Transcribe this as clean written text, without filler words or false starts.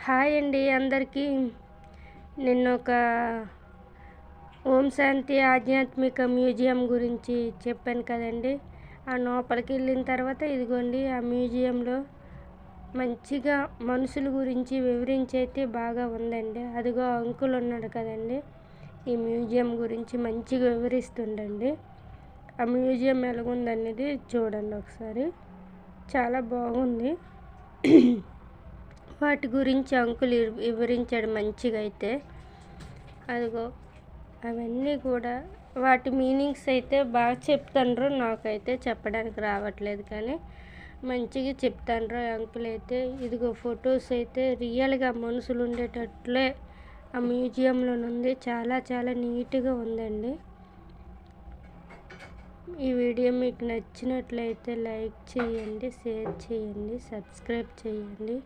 Hi అండి అందరికీ. నిన్న ఒక ఓం శాంతి ఆధ్యాత్మిక మ్యూజియం గురించి చెప్పాను కదండి. ఆ లోపలికి వెళ్ళిన తర్వాత ఇదిగోండి ఆ మ్యూజియంలో మంచిగా మనుషుల గురించి వివరించి అయితే బాగా ఉందండి. అదిగో అంకుల్ ఉన్నాడు కదండి, ఈ మ్యూజియం గురించి మంచిగా వివరిస్తుండండి. ఆ మ్యూజియం ఎలాగుందనేది చూడండి ఒకసారి, చాలా బాగుంది. వాటి గురించి అంకుల్ వివరించాడు మంచిగా అయితే. అదిగో అవన్నీ కూడా వాటి మీనింగ్స్ అయితే బాగా చెప్తాండ్రు. నాకైతే చెప్పడానికి రావట్లేదు కానీ మంచిగా చెప్తాండ్రు అంకుల్ అయితే. ఇదిగో ఫొటోస్ అయితే రియల్గా మనుషులు ఉండేటట్లే ఆ మ్యూజియంలో ఉంది. చాలా చాలా నీట్గా ఉందండి. ఈ వీడియో మీకు నచ్చినట్లయితే లైక్ చేయండి, షేర్ చేయండి, సబ్స్క్రైబ్ చేయండి.